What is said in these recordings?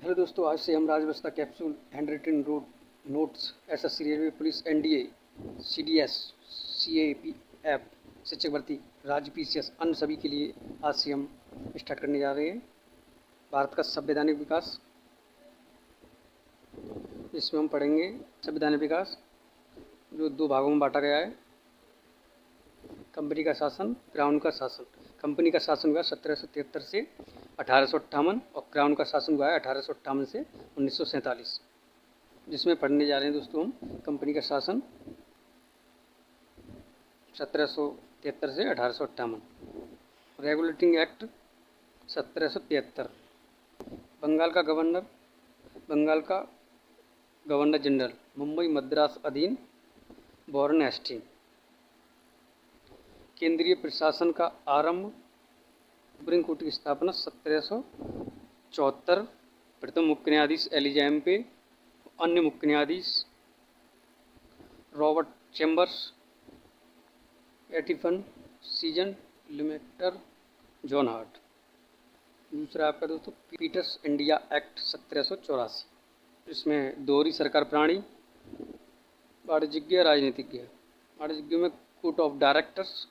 Hello दोस्तों, आज से हम राजव्यवस्था capsule, handwritten notes, SSC, railway, police, NDA, CDS, CAPF, शिक्षक भर्ती, राज्य पीसीएस, अन्य सभी के लिए आज से हम स्टार्ट करने जा रहे हैं। भारत का संवैधानिक विकास, इसमें हम पढ़ेंगे संवैधानिक विकास जो 2 भागों में बांटा गया है। कंपनी का शासन, क्राउन का शासन। कंपनी का शासन हुआ 1773 से 1858 और क्राउन का शासन हुआ है 1858 से 1947, जिसमें पढ़ने जा रहे हैं दोस्तों हम कंपनी का शासन 1773 से 1858। Regulating act 1773। बंगाल का गवर्नर जनरल, मुंबई मद्रास अधीन वॉरेन हेस्टिंग। केंद्रीय प्रशासन का आरंभ, सुप्रीम कोर्ट की स्थापना 1774। प्रथम मुख्य न्यायाधीश एलिजाम्पे, अन्य मुख्य न्यायाधीश रॉबर्ट चैम्बर्स, एटिफन, सीजन, लिमेटर, जॉन हार्ट। दूसरा आपका दोस्तों पीटर्स इंडिया एक्ट 1784। इसमें दोहरी सरकार प्रणाली, वाणिज्यिक, राजनीतिज्ञ। वाणिज्यिक में कोर्ट ऑफ डायरेक्टर्स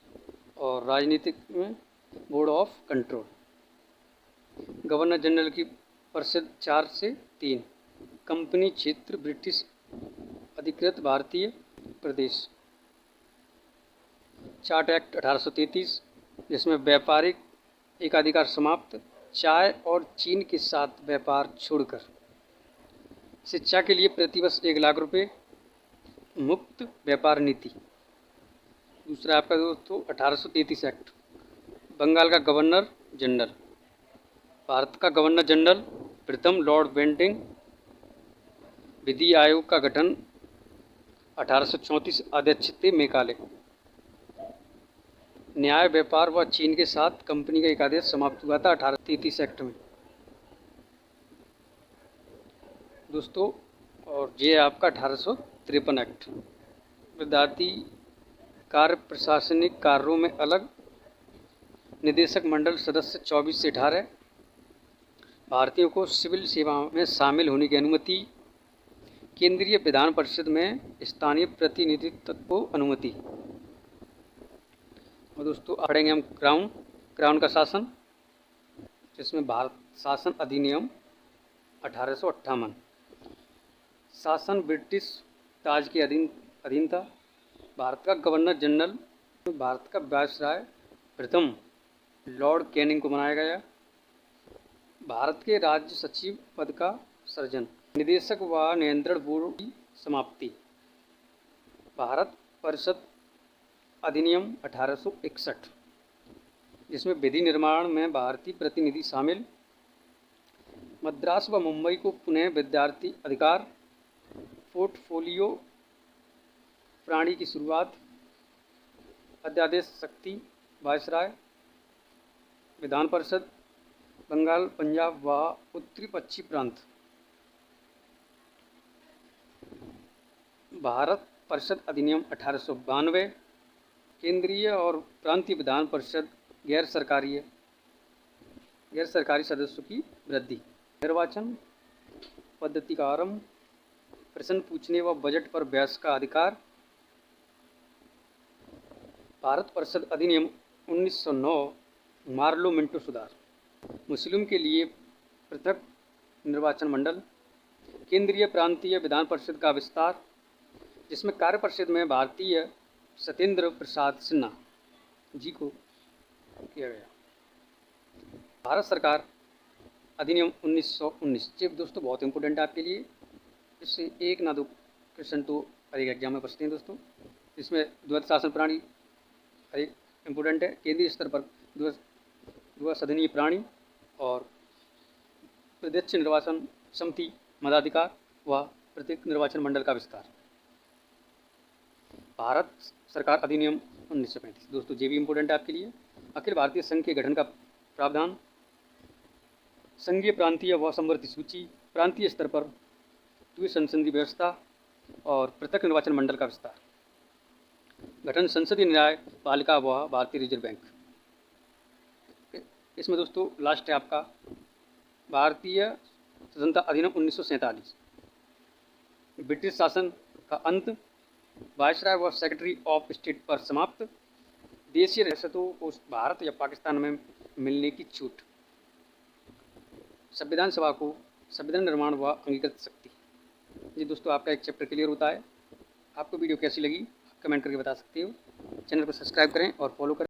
और राजनीतिक में board of control. Governor general की परिषद 4 से 3। कंपनी क्षेत्र ब्रिटिश अधिकृत भारतीय प्रदेश। चार्ट एक्ट 1833, जिसमें व्यापारिक एकाधिकार समाप्त, चाय और चीन के साथ व्यापार छोड़कर। शिक्षा के लिए प्रतिवर्ष 1 लाख रुपये, मुक्त व्यापार नीति। दूसरा आपका दोस्तों 1833 एक्ट, बंगाल का गवर्नर जनरल। भारत का गवर्नर जनरल प्रथम लॉर्ड बेंटिंग। विधि आयोग का गठन 1834, अध्यक्ष थे मेकाले। न्याय, व्यापार व चीन के साथ कंपनी का एक आदेश समाप्त हुआ था 1833 एक्ट में दोस्तों। और ये आपका 1853 एक्ट, विद्यार्थी कार्य प्रशासनिक कार्यों में अलग, निदेशक मंडल सदस्य 24 से 18। भारतीयों को सिविल सेवा में शामिल होने की अनुमति। केंद्रीय विधान परिषद में स्थानीय प्रतिनिधित्व को अनुमति। और दोस्तों पढ़ेंगे हम क्राउन का शासन, जिसमें भारत शासन अधिनियम 1858। शासन ब्रिटिश ताज के अधीन था। भारत का गवर्नर जनरल, भारत का वायसराय प्रथम लॉर्ड कैनिंग को बनाया गया। भारत के राज्य सचिव पद का सृजन। निदेशक व नियंत्रण बोर्ड की समाप्ति। भारत परिषद अधिनियम 1861, जिसमें विधि निर्माण में भारतीय प्रतिनिधि शामिल। मद्रास व मुंबई को पुनः विद्यार्थी अधिकार। पोर्टफोलियो प्रणाली की शुरुआत। अध्यादेश शक्ति वायसराय। विधान परिषद बंगाल, पंजाब व उत्तरी पश्चिमी प्रांत। भारत परिषद अधिनियम 1892। केंद्रीय और प्रांतीय विधान परिषद गैर सरकारी सदस्यों की वृद्धि। निर्वाचन पद्धति का आरंभ। प्रश्न पूछने व बजट पर बहस का अधिकार। भारत परिषद अधिनियम 1909। मार्लो मिंटो सुधार। मुस्लिम के लिए पृथक निर्वाचन मंडल। केंद्रीय प्रांतीय विधान परिषद का विस्तार, जिसमें कार्य परिषद में भारतीय सत्येंद्र प्रसाद सिन्हा जी को किया गया। भारत सरकार अधिनियम 1919। ये दोस्तों बहुत इंपॉर्टेंट है आपके लिए, इससे 1 ना 2 क्वेश्चन तो हर एक एग्जाम में पूछते हैं दोस्तों। इसमें द्वैध शासन प्रणाली हर एक इम्पोर्टेंट है। केंद्रीय स्तर पर द्विसदनीय प्रणाली और प्रत्यक्ष निर्वाचन समिति, मताधिकार व प्रत्येक निर्वाचन मंडल का विस्तार। भारत सरकार अधिनियम 1935 दोस्तों, ये भी इम्पोर्टेंट है आपके लिए। अखिल भारतीय संघ के गठन का प्रावधान। संघीय, प्रांतीय व समवर्ती सूची। प्रांतीय स्तर पर द्विसंसदीय व्यवस्था और पृथक निर्वाचन मंडल का विस्तार। गठन संसदीय न्याय पालिका व भारतीय रिजर्व बैंक। इसमें दोस्तों लास्ट है आपका भारतीय स्वतंत्रता अधिनियम 1947, ब्रिटिश शासन का अंत, वायसराय व सेक्रेटरी ऑफ स्टेट पर समाप्त, देशीय रियासतों को भारत या पाकिस्तान में मिलने की छूट, संविधान सभा को संविधान निर्माण व अंगीकृत शक्ति। जी दोस्तों, आपका एक चैप्टर क्लियर होता है। आपको वीडियो कैसी लगी कमेंट करके बता सकते हो। चैनल को सब्सक्राइब करें और फॉलो करें।